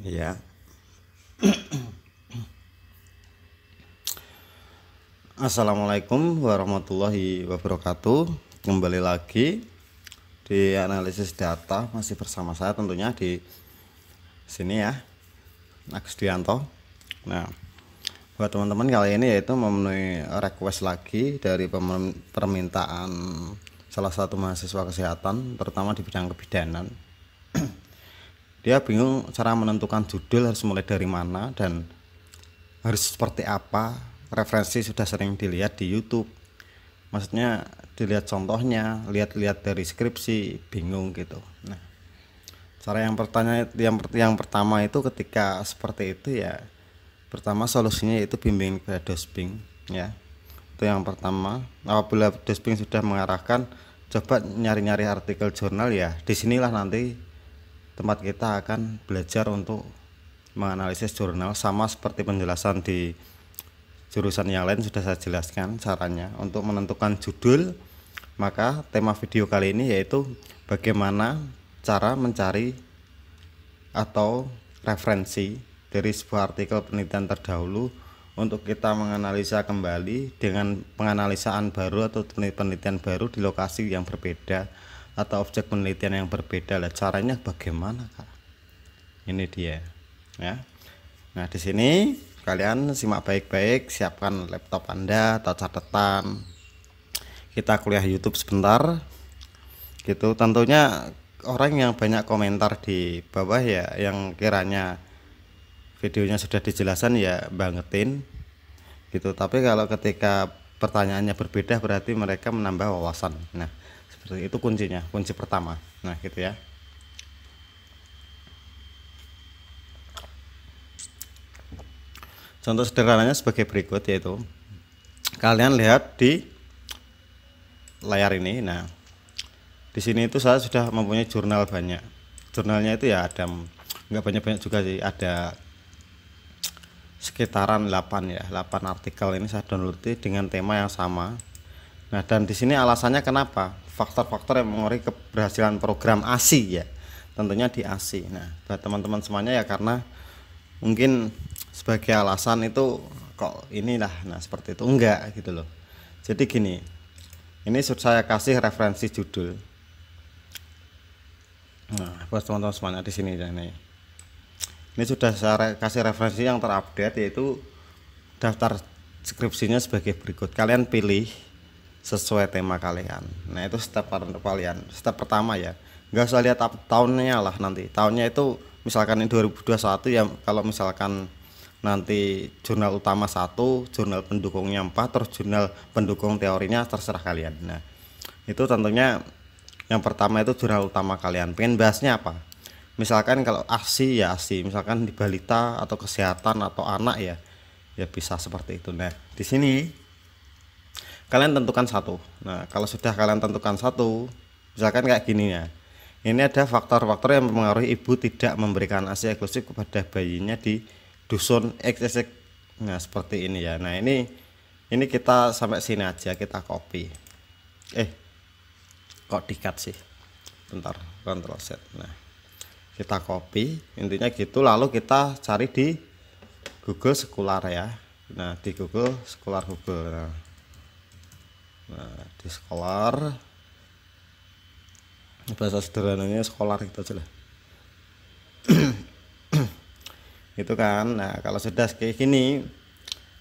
Ya, Assalamualaikum warahmatullahi wabarakatuh. Kembali lagi di analisis data, masih bersama saya tentunya di sini ya, Agus Dianto. Nah, buat teman-teman kali ini yaitu memenuhi request lagi dari permintaan salah satu mahasiswa kesehatan, terutama di bidang kebidanan. Dia bingung cara menentukan judul harus mulai dari mana dan harus seperti apa. Referensi sudah sering dilihat di YouTube, maksudnya dilihat contohnya, lihat-lihat dari skripsi, bingung gitu. Nah, cara yang pertama itu ketika seperti itu ya, pertama solusinya yaitu bimbing ke Dosping ya. Itu yang pertama. Apabila Dosping sudah mengarahkan, coba nyari-nyari artikel jurnal ya. Disinilah nanti tempat kita akan belajar untuk menganalisis jurnal, sama seperti penjelasan di jurusan yang lain sudah saya jelaskan caranya untuk menentukan judul. Maka tema video kali ini yaitu bagaimana cara mencari atau referensi dari sebuah artikel penelitian terdahulu untuk kita menganalisa kembali dengan penganalisaan baru atau penelitian baru di lokasi yang berbeda atau objek penelitian yang berbeda. Lah, caranya bagaimana, Kak? Ini dia ya. Nah, di sini kalian simak baik-baik, siapkan laptop Anda atau catatan. Kita kuliah YouTube sebentar. Gitu. Tentunya orang yang banyak komentar di bawah ya, yang kiranya videonya sudah dijelaskan ya bangetin gitu. Tapi kalau ketika pertanyaannya berbeda berarti mereka menambah wawasan. Nah, seperti itu kuncinya, kunci pertama. Nah, gitu ya. Contoh sederhananya sebagai berikut, yaitu kalian lihat di layar ini. Nah, di sini itu saya sudah mempunyai jurnal banyak. Jurnalnya itu ya ada, nggak banyak-banyak juga sih, ada sekitaran 8 ya, 8 artikel ini saya download dengan tema yang sama. Nah, dan di sini alasannya kenapa? Faktor-faktor yang mengaruhi keberhasilan program ASI ya. Tentunya di ASI. Nah, buat teman-teman semuanya ya, karena mungkin sebagai alasan itu kok inilah, nah seperti itu enggak gitu loh. Jadi gini, ini sudah saya kasih referensi judul. Nah, buat teman-teman semuanya di sini ini sudah saya kasih referensi yang terupdate, yaitu daftar skripsinya sebagai berikut. Kalian pilih sesuai tema kalian. Nah, itu step kalian. Step pertama ya, nggak usah lihat tahunnya lah, nanti tahunnya itu misalkan ini 2021 ya. Kalau misalkan nanti jurnal utama 1, jurnal pendukungnya 4, terus jurnal pendukung teorinya, terserah kalian. Nah, itu tentunya yang pertama itu jurnal utama kalian. Pengen bahasnya apa? Misalkan kalau ASI ya ASI, misalkan di balita atau kesehatan atau anak ya, ya bisa seperti itu. Nah, di sini kalian tentukan satu. Nah, kalau sudah kalian tentukan satu, misalkan kayak gini ya. Ini ada faktor-faktor yang mempengaruhi ibu tidak memberikan ASI eksklusif kepada bayinya di dusun XXX. Nah, seperti ini ya. Nah, ini kita sampai sini aja, kita copy. Kok di-cut sih? Bentar, Ctrl Z. Nah, kita copy, intinya gitu. Lalu kita cari di Google Scholar ya. Nah, di Google Scholar Google. Nah, di Scholar, bahasa sederhananya Scholar itu aja lah. Gitu kan. Nah, kalau sudah kayak gini,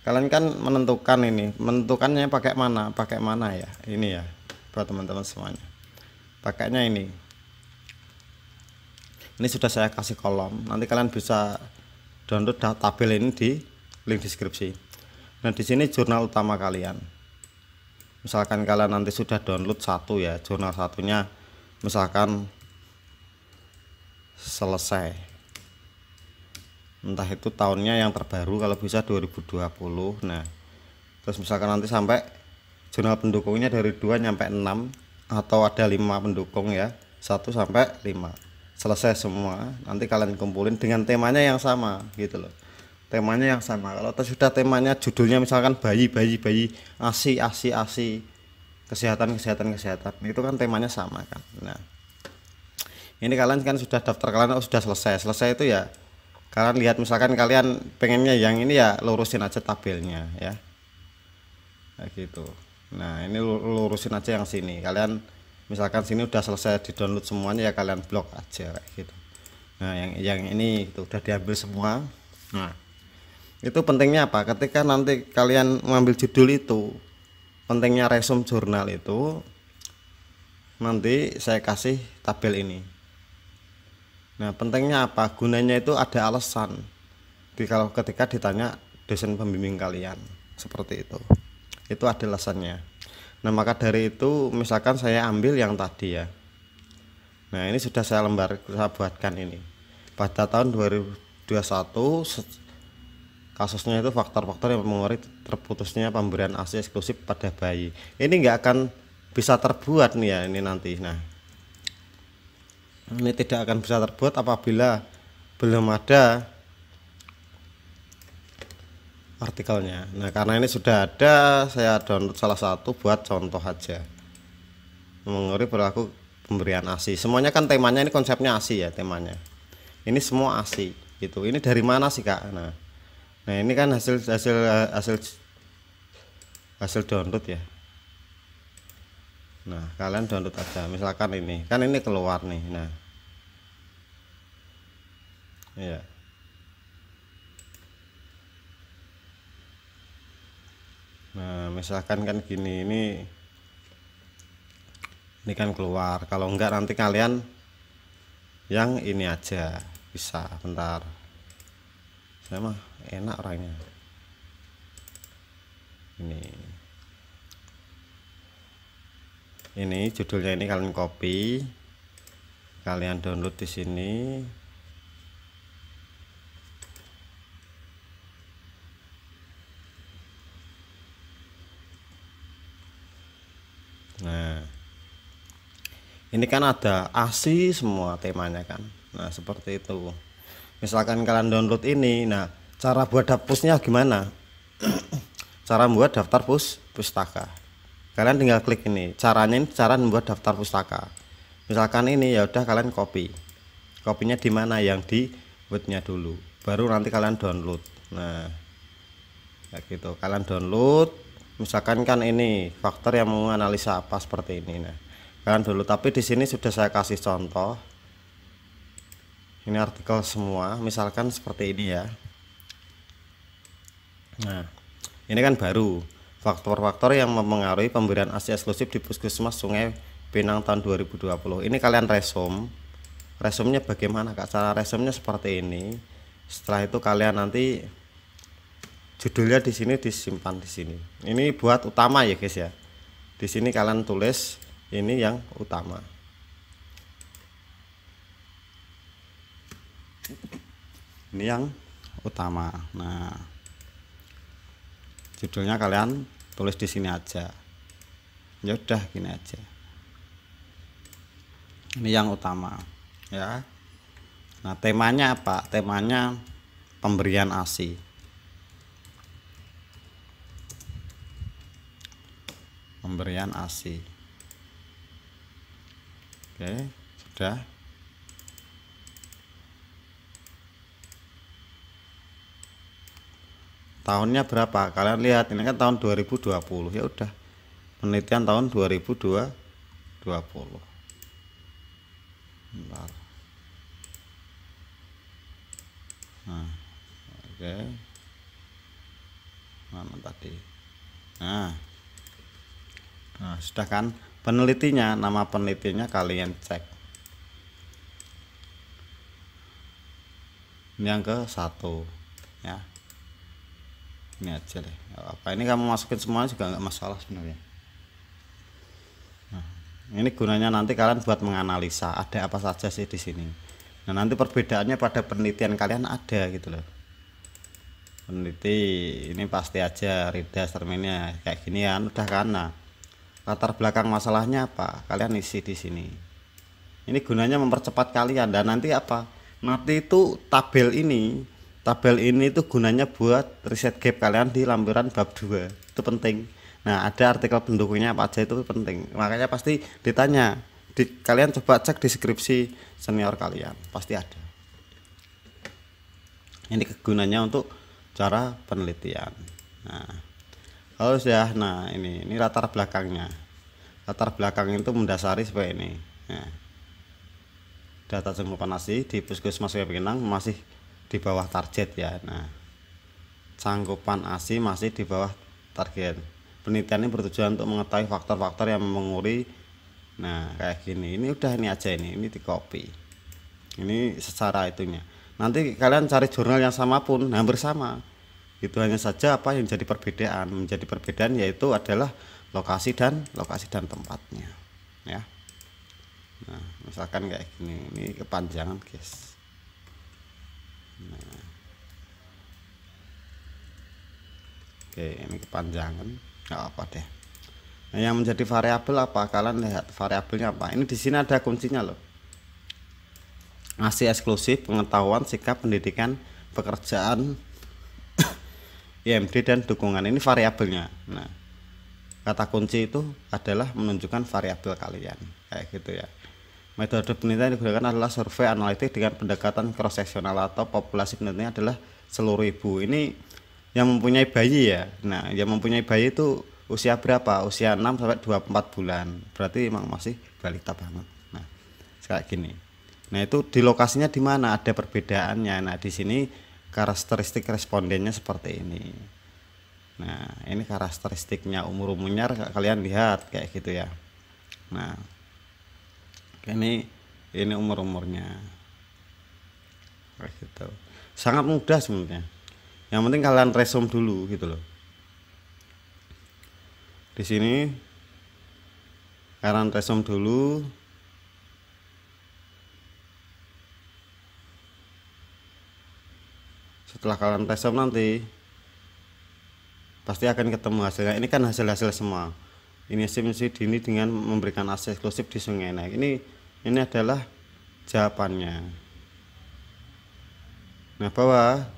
kalian kan menentukannya pakai mana ya, ini ya buat teman-teman semuanya, pakainya ini sudah saya kasih kolom. Nanti kalian bisa download tabel ini di link deskripsi. Nah, di sini jurnal utama kalian, misalkan kalian nanti sudah download satu ya, jurnal satunya misalkan selesai, entah itu tahunnya yang terbaru, kalau bisa 2020. Nah, terus misalkan nanti sampai jurnal pendukungnya dari 2 nyampe 6, atau ada 5 pendukung ya, 1 sampai 5, selesai semua. Nanti kalian kumpulin dengan temanya yang sama gitu loh, temanya yang sama. Kalau sudah temanya judulnya misalkan bayi ASI kesehatan, itu kan temanya sama kan. Nah, ini kalian kan sudah daftar, kalian sudah selesai itu ya, Kalian lihat, misalkan kalian pengennya yang ini ya lurusin aja tabelnya ya, kayak gitu. Nah ini lurusin aja yang sini. Kalian misalkan sini udah selesai di download semuanya ya, kalian blok aja kayak gitu. Nah yang ini itu udah diambil semua. Nah itu pentingnya apa, ketika nanti kalian mengambil judul itu, pentingnya resume jurnal itu nanti saya kasih tabel ini. Nah pentingnya apa, gunanya itu ada alasan kalau ketika ditanya dosen pembimbing kalian seperti itu ada alasannya. Nah maka dari itu misalkan saya ambil yang tadi ya, nah ini sudah saya buatkan ini pada tahun 2021. Kasusnya itu faktor-faktor yang mempengaruhi terputusnya pemberian ASI eksklusif pada bayi. Ini nggak akan bisa terbuat nih ya ini nanti. Nah ini tidak akan bisa terbuat apabila belum ada artikelnya. Nah karena ini sudah ada, saya download salah satu buat contoh aja, mengenai perilaku pemberian ASI. Semuanya kan temanya ini konsepnya ASI ya, temanya ini semua ASI gitu. Ini dari mana sih kak? Nah ini kan hasil download ya. Nah kalian download aja, misalkan ini kan ini keluar nih. Nah ya, nah misalkan kan gini, ini kan keluar. Kalau enggak nanti kalian yang ini aja bisa. Bentar, saya mah enak orangnya. Ini judulnya, ini kalian copy, kalian download di sini. Nah ini kan ada ASI semua temanya kan. Nah seperti itu. Misalkan kalian download ini, nah cara buat dapusnya gimana? Cara membuat daftar pustaka. Kalian tinggal klik ini. Caranya ini cara membuat daftar pustaka. Misalkan ini ya udah kalian copy. Kopinya di mana? Yang di wordnya dulu. Baru nanti kalian download. Nah, kayak gitu. Kalian download. Misalkan kan ini faktor yang menganalisa apa seperti ini. Nah, kalian dulu. Tapi di sini sudah saya kasih contoh. Ini artikel semua. Misalkan seperti ini ya. Nah, ini kan baru faktor-faktor yang mempengaruhi pemberian ASI eksklusif di Puskesmas Sungai Pinang tahun 2020. Ini kalian resumnya bagaimana kak? Cara resumnya seperti ini. Setelah itu kalian nanti judulnya di sini disimpan di sini. Ini buat utama ya guys ya. Di sini kalian tulis ini yang utama. Ini yang utama. Nah, judulnya kalian tulis di sini aja. Ya udah gini aja. Ini yang utama ya. Nah, temanya apa? Temanya pemberian ASI. Pemberian ASI. Oke, sudah. Tahunnya berapa? Kalian lihat ini kan tahun 2020. Ya udah. Penelitian tahun 2020. Bentar. Nah, oke. Mana tadi? Nah, sudah kan penelitinya, nama penelitinya kalian cek. Ini yang ke satu ya. Ini aja deh, apa ini kamu masukin semua juga nggak masalah sebenarnya. Nah, ini gunanya nanti kalian buat menganalisa ada apa saja sih di sini. Nah nanti perbedaannya pada penelitian kalian ada gitu loh. Peneliti ini pasti aja redas terminnya kayak gini kan, udah karena latar belakang masalahnya apa kalian isi di sini. Ini gunanya mempercepat kalian. Dan nanti apa? Nanti itu tabel ini tuh gunanya buat riset gap kalian di lampiran bab 2. Itu penting. Nah, ada artikel pendukungnya apa aja, itu penting. Makanya pasti ditanya. Kalian coba cek deskripsi senior kalian, pasti ada. Ini kegunaannya untuk cara penelitian. Nah, kalau sudah, nah ini latar belakangnya. Latar belakang itu mendasari seperti ini. Nah, data cakupan ASI di Puskesmas Pinang masih di bawah target ya. Nah, cangkupan ASI masih di bawah target. Penelitian ini bertujuan untuk mengetahui faktor-faktor yang mempengaruhi. Nah, kayak gini. Ini udah, ini aja, ini di copy. Ini secara itunya. Nanti kalian cari jurnal yang sama pun hampir sama. Itu hanya saja apa yang jadi perbedaan. Menjadi perbedaan yaitu adalah lokasi dan tempatnya. Ya. Nah, misalkan kayak gini. Ini kepanjangan, guys. Nah. Oke, ini kepanjangan. Nggak apa deh. Nah, yang menjadi variabel apa? Kalian lihat variabelnya apa? Ini di sini ada kuncinya loh. ASI eksklusif, pengetahuan, sikap, pendidikan, pekerjaan, IMD dan dukungan. Ini variabelnya. Nah, kata kunci itu adalah menunjukkan variabel kalian, kayak gitu ya. Metode penelitian yang digunakan adalah survei analitik dengan pendekatan cross seksional atau populasi penelitiannya adalah seluruh ibu. Ini yang mempunyai bayi ya. Nah, yang mempunyai bayi itu usia berapa? Usia 6 sampai 24 bulan. Berarti memang masih balita banget. Nah, kayak gini. Nah, itu di lokasinya di mana ada perbedaannya. Nah, di sini karakteristik respondennya seperti ini. Nah, ini karakteristiknya, umurnya kalian lihat kayak gitu ya. Nah, ini umurnya kayak gitu. Sangat mudah sebenarnya. Yang penting kalian resume dulu gitu loh. Di sini kalian resume dulu. Setelah kalian resume nanti pasti akan ketemu hasilnya. Ini kan hasil-hasil semua. Ini estimasi dini dengan memberikan ASI eksklusif di Sungai. Nah, ini adalah jawabannya. Nah, bahwa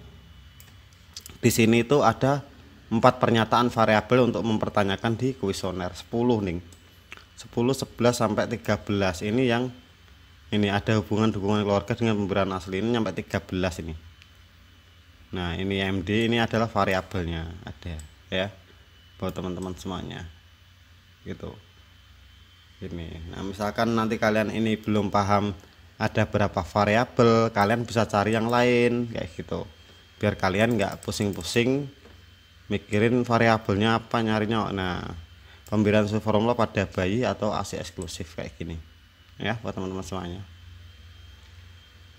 di sini itu ada 4 pernyataan variabel untuk mempertanyakan di kuesioner. 10 nih. 10, 11 sampai 13. Ini yang ini ada hubungan dukungan keluarga dengan pemberian asli. Ini sampai 13 ini. Nah, ini MD, ini adalah variabelnya, ada ya buat teman-teman semuanya gitu. Ini, nah misalkan nanti kalian ini belum paham ada berapa variabel, kalian bisa cari yang lain kayak gitu, biar kalian nggak pusing-pusing mikirin variabelnya apa, nyarinya. Nah, pemberian formula pada bayi atau ASI eksklusif kayak gini ya buat teman-teman semuanya.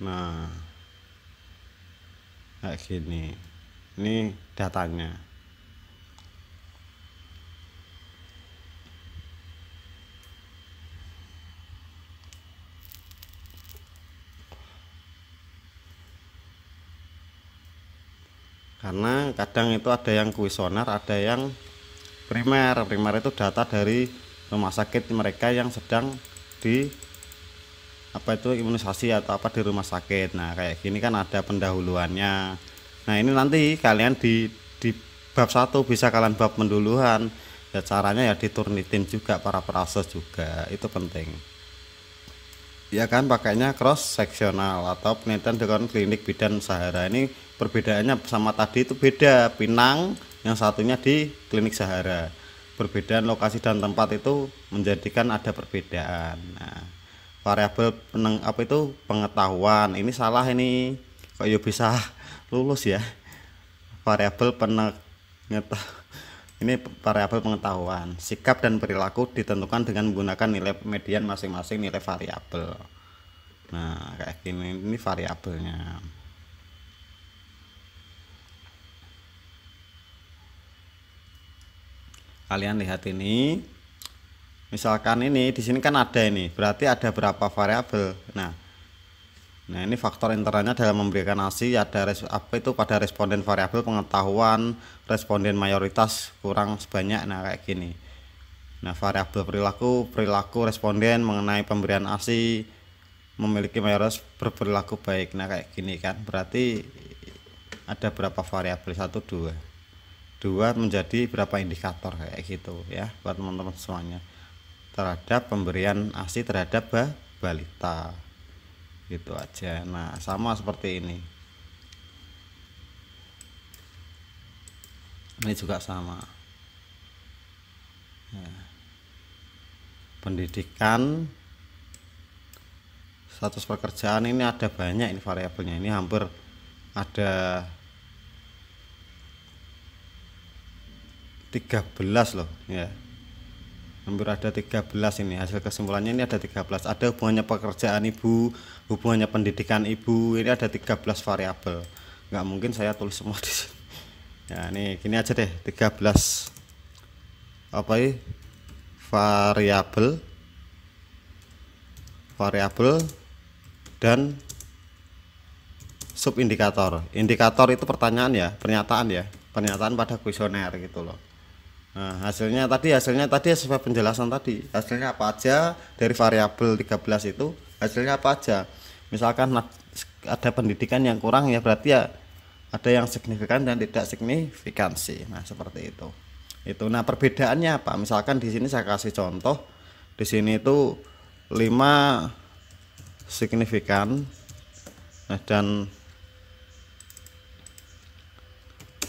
Nah, kayak gini, ini datanya. Karena kadang itu ada yang kuesioner, ada yang primer. Primer itu data dari rumah sakit mereka yang sedang di apa itu imunisasi atau apa di rumah sakit. Nah, kayak gini kan ada pendahuluannya. Nah, ini nanti kalian di bab 1 bisa kalian bab pendahuluan. Ya caranya ya diturnitin juga para proses juga. Itu penting. Ya kan, pakainya cross seksional atau penelitian dengan klinik bidan Sahara. Ini perbedaannya sama tadi itu beda. Pinang, yang satunya di klinik Sahara. Perbedaan lokasi dan tempat itu menjadikan ada perbedaan. Nah, variabel pengetahuan ini salah, ini kok ya bisa lulus ya. Variabel ini variabel pengetahuan. Sikap dan perilaku ditentukan dengan menggunakan nilai median masing-masing nilai variabel. Nah, kayak gini, ini variabelnya. Kalian lihat ini. Misalkan ini di sini kan ada ini, berarti ada berapa variabel. Nah, ini faktor internalnya dalam memberikan ASI ada apa itu pada responden variabel pengetahuan, responden mayoritas kurang sebanyak. Nah, kayak gini. Nah, variabel perilaku responden mengenai pemberian ASI memiliki mayoritas berperilaku baik. Nah, kayak gini kan. Berarti ada berapa variabel? 1, 2. 2 menjadi berapa indikator kayak gitu ya buat teman-teman semuanya. Terhadap pemberian ASI terhadap balita gitu aja. Nah, sama seperti ini. Ini juga sama ya. Pendidikan, status pekerjaan, ini ada banyak ini variabelnya, ini hampir ada 13 loh ya, hampir ada 13 ini hasil kesimpulannya. Ini ada 13, ada hubungannya pekerjaan ibu, hubungannya pendidikan ibu, ini ada 13 variabel. Nggak mungkin saya tulis semua di sini ya. Nih gini aja deh, 13 apa ini variabel dan subindikator. Indikator itu pertanyaan ya, pernyataan pada kuesioner gitu loh. Nah, hasilnya tadi sesuai penjelasan tadi. Hasilnya apa aja dari variabel 13 itu? Hasilnya apa aja? Misalkan ada pendidikan yang kurang ya, berarti ya ada yang signifikan dan tidak signifikansi. Nah, seperti itu. Nah, perbedaannya apa? Misalkan di sini saya kasih contoh. Di sini itu 5 signifikan. Nah,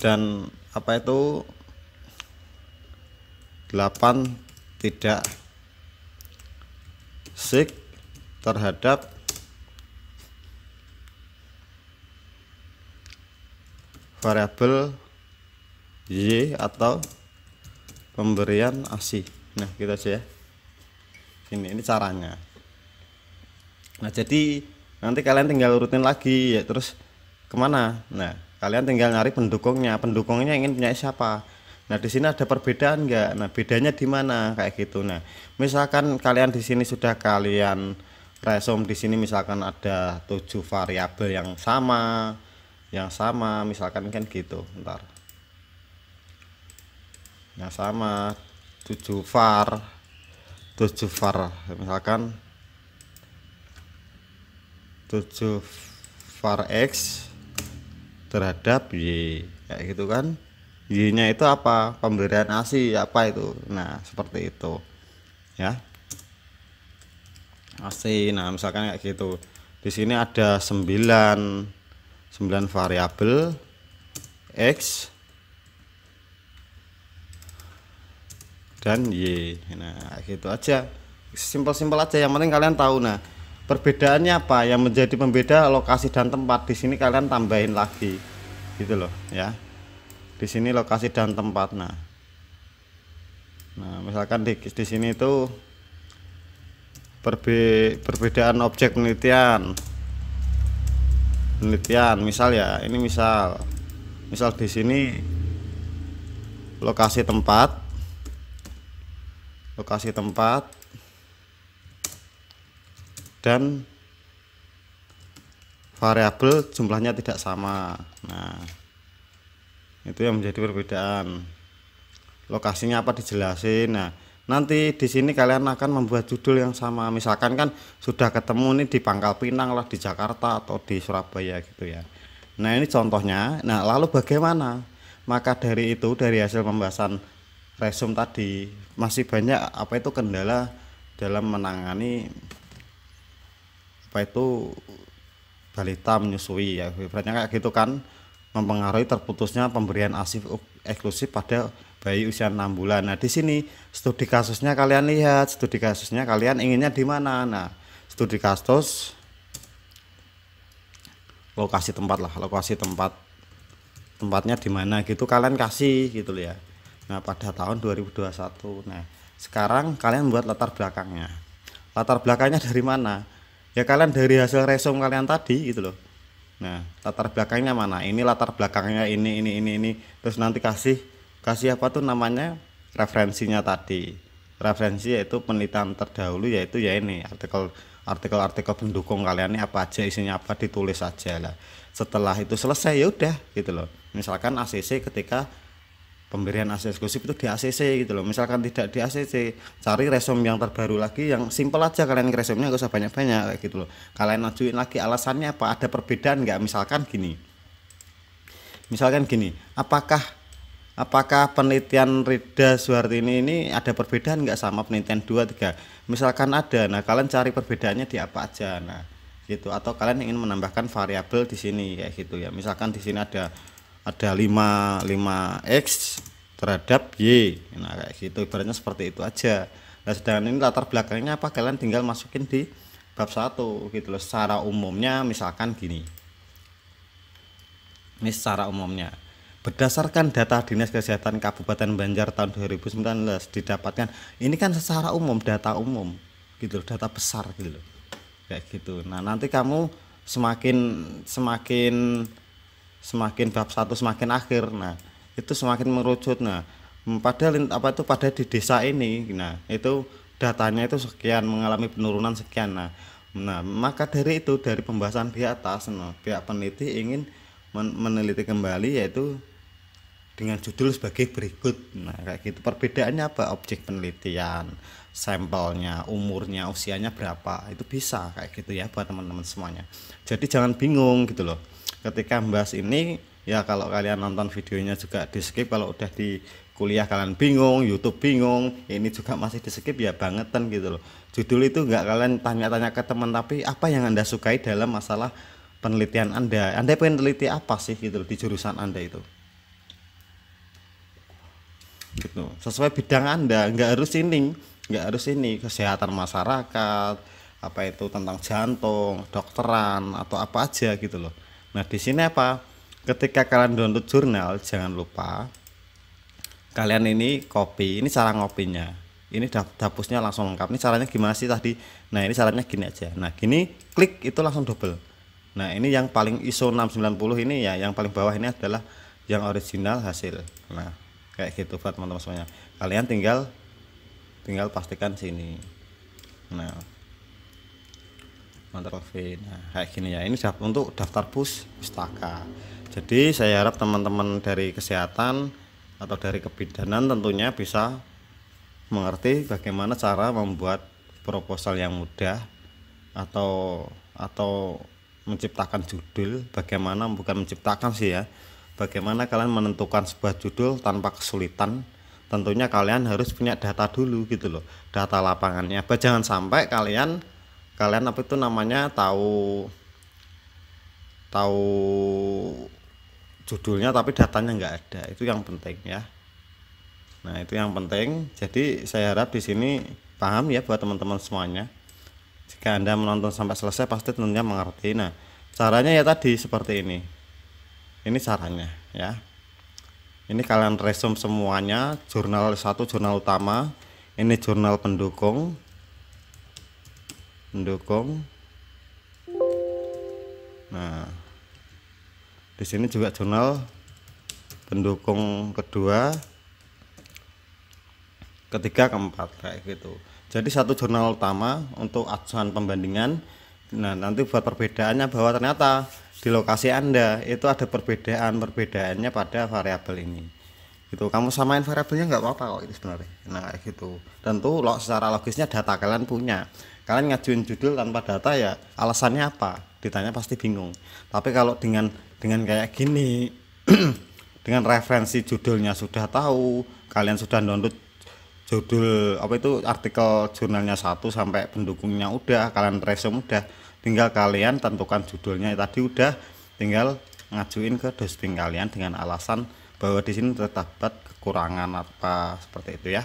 dan apa itu 8 tidak sig terhadap variabel Y atau pemberian ASI. Nah gitu aja ya, ini caranya. Nah jadi nanti kalian tinggal urutin lagi ya, terus kemana. Nah kalian tinggal nyari pendukungnya ingin punya siapa. Nah di sini ada perbedaan enggak? Nah bedanya di mana kayak gitu. Nah misalkan kalian di sini sudah kalian resume, di sini misalkan ada 7 variabel yang sama misalkan kan gitu. Ntar yang sama 7 var misalkan 7 var X terhadap Y kayak gitu kan. Y nya itu apa? Pemberian ASI apa itu. Nah seperti itu ya, ASI. Nah misalkan kayak gitu. Di sini ada 9 variabel X dan Y. Nah gitu aja, simpel aja, yang penting kalian tahu. Nah perbedaannya apa? Yang menjadi pembeda lokasi dan tempat. Di sini kalian tambahin lagi gitu loh ya, di sini lokasi dan tempat. Nah misalkan di sini itu perbedaan objek penelitian misal ya, ini misal di sini lokasi tempat dan variabel jumlahnya tidak sama. Nah itu yang menjadi perbedaan. Lokasinya apa dijelasin. Nah nanti di sini kalian akan membuat judul yang sama. Misalkan kan sudah ketemu nih di Pangkal Pinang lah, di Jakarta atau di Surabaya gitu ya. Nah ini contohnya. Nah lalu bagaimana? Maka dari itu, dari hasil pembahasan resume tadi, masih banyak apa itu kendala dalam menangani apa itu balita menyusui ya, ibaratnya kayak gitu kan, mempengaruhi terputusnya pemberian ASI eksklusif pada bayi usia 6 bulan. Nah di sini studi kasusnya kalian lihat, studi kasusnya kalian inginnya di mana. Nah studi kasus lokasi tempatnya di mana gitu kalian kasih gitu ya. Nah pada tahun 2021. Nah sekarang kalian buat latar belakangnya dari mana ya, kalian dari hasil resume kalian tadi gitu loh. Nah latar belakangnya mana, ini latar belakangnya ini, terus nanti kasih apa tuh namanya, referensinya tadi. Referensi yaitu penelitian terdahulu, yaitu ya ini artikel pendukung kalian ini apa aja, isinya apa, ditulis aja lah. Setelah itu selesai ya udah gitu loh. Misalkan ACC, ketika pemberian ASI eksklusif itu di ACC gitu loh. Misalkan tidak di ACC, cari resume yang terbaru lagi, yang simple aja. Kalian resumenya nggak usah banyak-banyak kayak gitu loh. Kalian ajuin lagi alasannya apa, ada perbedaan nggak. Misalkan gini, apakah penelitian Rida Suhartini ini ada perbedaan nggak sama penelitian 2, 3? Misalkan ada, nah kalian cari perbedaannya di apa aja. Nah gitu, atau kalian ingin menambahkan variabel di sini kayak gitu ya. Misalkan di sini ada 5X terhadap Y. Nah kayak gitu, ibaratnya seperti itu aja. Nah sedangkan ini latar belakangnya apa, kalian tinggal masukin di bab 1 gitu loh. Secara umumnya misalkan gini, ini secara umumnya berdasarkan data Dinas Kesehatan Kabupaten Banjar tahun 2019 didapatkan, ini kan secara umum, data umum gitu loh, data besar gitu loh, kayak gitu. Nah nanti kamu semakin semakin semakin bab 1 semakin akhir, nah itu semakin merucut. Nah padahal apa itu pada di desa ini, nah itu datanya itu sekian, mengalami penurunan sekian. Nah maka dari itu, dari pembahasan di atas, nah, pihak peneliti ingin meneliti kembali, yaitu dengan judul sebagai berikut. Nah kayak gitu, perbedaannya apa, objek penelitian, sampelnya, umurnya, usianya berapa, itu bisa kayak gitu ya buat teman-teman semuanya. Jadi jangan bingung gitu loh ketika membahas ini ya. Kalau kalian nonton videonya juga di skip, kalau udah di kuliah kalian bingung, YouTube bingung, ini juga masih di skip ya bangetan gitu loh. Judul itu enggak kalian tanya-tanya ke teman, tapi apa yang Anda sukai dalam masalah penelitian Anda pengen teliti apa sih gitu loh, di jurusan Anda itu gitu, sesuai bidang Anda. Enggak harus ini kesehatan masyarakat, apa itu tentang jantung, dokteran atau apa aja gitu loh. Nah di sini apa, ketika kalian download jurnal jangan lupa kalian ini copy, ini cara ngopinya, ini dapusnya langsung lengkap. Ini caranya gimana sih tadi? Nah ini caranya gini aja, nah gini, klik itu langsung double. Nah ini yang paling ISO 690 ini ya, yang paling bawah ini adalah yang original hasil. Nah kayak gitu buat teman-teman semuanya, kalian tinggal pastikan sini. Nah Ctrl V. Nah kayak gini ya, ini untuk daftar pustaka. Jadi saya harap teman-teman dari kesehatan atau dari kebidanan tentunya bisa mengerti bagaimana cara membuat proposal yang mudah, atau menciptakan judul. Bagaimana, bukan menciptakan sih ya, bagaimana kalian menentukan sebuah judul tanpa kesulitan. Tentunya kalian harus punya data dulu gitu loh, data lapangannya. Jangan sampai kalian apa itu namanya, tahu judulnya tapi datanya nggak ada. Itu yang penting ya. Nah itu yang penting. Jadi saya harap di sini paham ya buat teman-teman semuanya. Jika Anda menonton sampai selesai pasti tentunya mengerti. Nah caranya ya tadi seperti ini caranya ya. Ini kalian resume semuanya, jurnal 1 jurnal utama, ini jurnal pendukung. Nah di sini juga jurnal pendukung kedua, ketiga, keempat kayak gitu. Jadi 1 jurnal utama untuk acuan pembandingan. Nah nanti buat perbedaannya bahwa ternyata di lokasi Anda itu ada perbedaannya pada variabel ini gitu. Kamu samain variabelnya nggak apa-apa kok itu sebenarnya. Nah kayak gitu. Tentu secara logisnya data kalian punya. Kalian ngajuin judul tanpa data ya alasannya apa, ditanya pasti bingung. Tapi kalau dengan kayak gini dengan referensi judulnya sudah tahu, kalian sudah download judul apa itu artikel jurnalnya 1 sampai pendukungnya udah, kalian resume udah, tinggal kalian tentukan judulnya tadi udah, tinggal ngajuin ke dosping kalian dengan alasan bahwa di sini terdapat kekurangan apa seperti itu ya.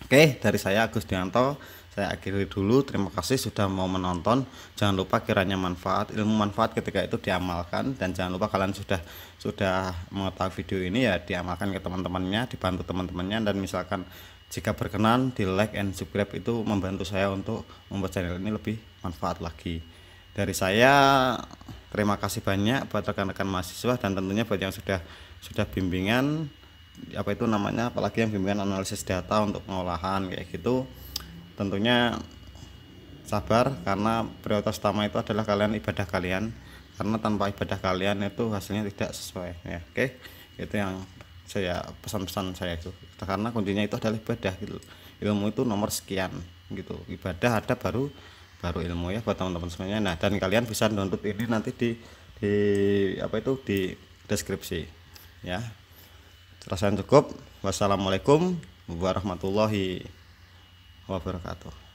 Oke, dari saya Agus Dianto, saya akhiri dulu. Terima kasih sudah mau menonton. Jangan lupa kiranya ilmu manfaat ketika itu diamalkan, dan jangan lupa kalian sudah mengetahui video ini ya diamalkan ke teman-temannya, dibantu teman-temannya, dan misalkan jika berkenan di like and subscribe, itu membantu saya untuk membuat channel ini lebih manfaat lagi. Dari saya terima kasih banyak buat rekan-rekan mahasiswa, dan tentunya buat yang sudah bimbingan apa itu namanya, apalagi yang bimbingan analisis data untuk pengolahan kayak gitu, tentunya sabar, karena prioritas utama itu adalah kalian, ibadah kalian, karena tanpa ibadah kalian itu hasilnya tidak sesuai ya. Oke, itu yang saya pesan-pesan saya itu, karena kuncinya itu adalah ibadah gitu. Ilmu itu nomor sekian gitu, ibadah ada baru ilmu ya buat teman-teman semuanya. Nah dan kalian bisa download ini nanti di apa itu di deskripsi ya. Rasanya cukup. Wassalamualaikum warahmatullahi wabarakatuh.